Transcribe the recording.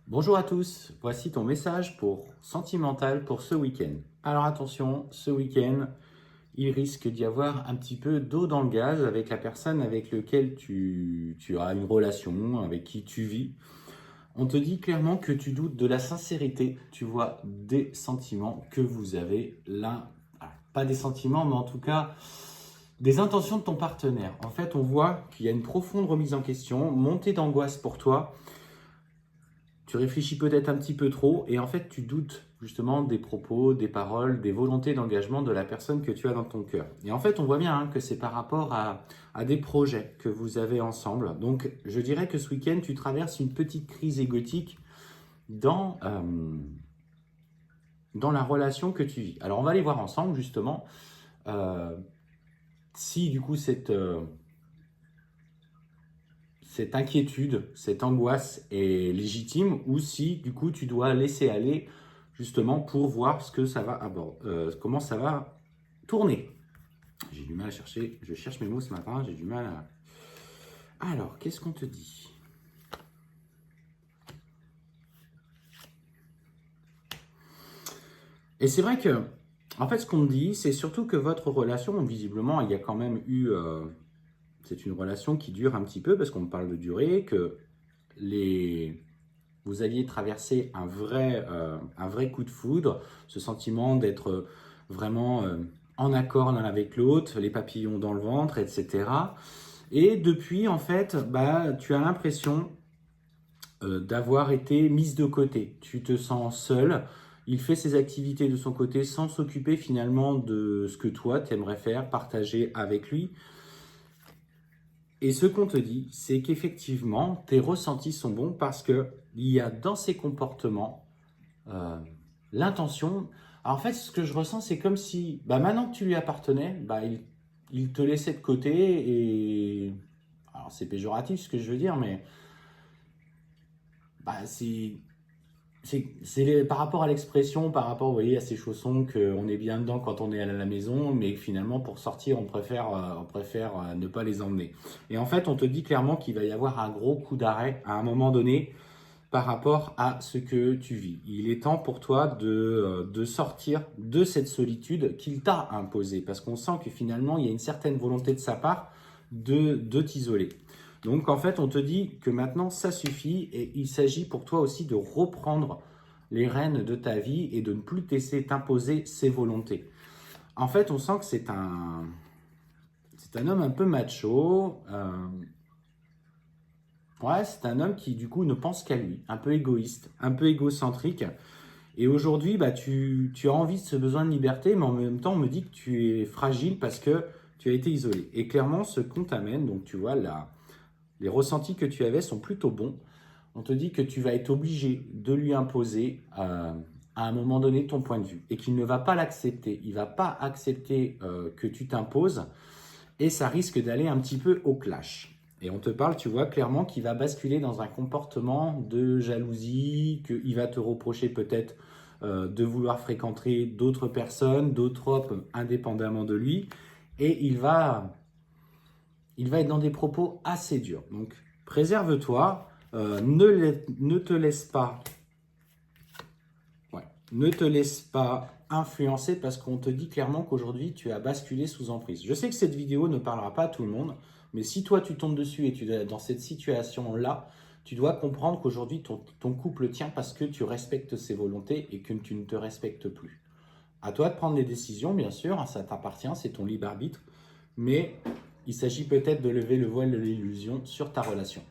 Bonjour à tous, voici ton message pour sentimental pour ce week-end. Alors attention, ce week-end, il risque d'y avoir un petit peu d'eau dans le gaz avec la personne avec laquelle tu as une relation, avec qui tu vis. On te dit clairement que tu doutes de la sincérité, tu vois, des sentiments que vous avez là. Pas des sentiments, mais en tout cas des intentions de ton partenaire. En fait, on voit qu'il y a une profonde remise en question, montée d'angoisse pour toi. Tu réfléchis peut-être un petit peu trop et en fait tu doutes justement des propos, des paroles, des volontés d'engagement de la personne que tu as dans ton cœur. Et en fait on voit bien que c'est par rapport à des projets que vous avez ensemble. Donc je dirais que ce week-end tu traverses une petite crise égotique dans, dans la relation que tu vis. Alors on va aller voir ensemble justement euh, si du coup cette inquiétude, cette angoisse est légitime ou si du coup tu dois laisser aller justement pour voir ce que ça va comment ça va tourner. J'ai du mal à chercher, je cherche mes mots ce matin, j'ai du mal à... Alors, qu'est-ce qu'on te dit? Et c'est vrai que, en fait, ce qu'on me dit, c'est surtout que votre relation, visiblement, il y a quand même eu... c'est une relation qui dure un petit peu parce qu'on me parle de durée, que les vous alliez traverser un vrai coup de foudre, ce sentiment d'être vraiment en accord l'un avec l'autre, les papillons dans le ventre, etc. Et depuis, en fait, tu as l'impression d'avoir été mise de côté. Tu te sens seul. Il fait ses activités de son côté sans s'occuper finalement de ce que toi, tu aimerais faire, partager avec lui. Et ce qu'on te dit, c'est qu'effectivement, tes ressentis sont bons parce qu'il y a dans ces comportements euh, l'intention. Alors en fait, ce que je ressens, c'est comme si, maintenant que tu lui appartenais, il te laissait de côté et... Alors c'est péjoratif ce que je veux dire, mais c'est... par rapport à l'expression, par rapport, vous voyez, à ces chaussons qu'on est bien dedans quand on est à la maison, mais finalement pour sortir, on préfère ne pas les emmener. Et en fait, on te dit clairement qu'il va y avoir un gros coup d'arrêt à un moment donné par rapport à ce que tu vis. Il est temps pour toi de sortir de cette solitude qu'il t'a imposée, parce qu'on sent que finalement, il y a une certaine volonté de sa part de t'isoler. Donc en fait, on te dit que maintenant, ça suffit et il s'agit pour toi aussi de reprendre les rênes de ta vie et de ne plus te laisser t'imposer ses volontés. En fait, on sent que c'est un homme un peu macho. Ouais, c'est un homme qui du coup ne pense qu'à lui, un peu égoïste, un peu égocentrique. Et aujourd'hui, tu as envie de ce besoin de liberté, mais en même temps, on me dit que tu es fragile parce que tu as été isolé. Et clairement, ce qu'on t'amène, donc tu vois, les ressentis que tu avais sont plutôt bons. On te dit que tu vas être obligé de lui imposer à un moment donné ton point de vue et qu'il ne va pas l'accepter. Il ne va pas accepter que tu t'imposes et ça risque d'aller un petit peu au clash. Et on te parle, tu vois, clairement qu'il va basculer dans un comportement de jalousie, qu'il va te reprocher peut-être de vouloir fréquenter d'autres personnes, d'autres hommes indépendamment de lui. Et il va être dans des propos assez durs. Donc, préserve-toi, ne te laisse pas, ouais, ne te laisse pas influencer parce qu'on te dit clairement qu'aujourd'hui tu as basculé sous emprise. Je sais que cette vidéo ne parlera pas à tout le monde, mais si toi tu tombes dessus et tu es dans cette situation-là, tu dois comprendre qu'aujourd'hui ton couple tient parce que tu respectes ses volontés et que tu ne te respectes plus. À toi de prendre les décisions, bien sûr, hein, ça t'appartient, c'est ton libre arbitre, mais il s'agit peut-être de lever le voile de l'illusion sur ta relation.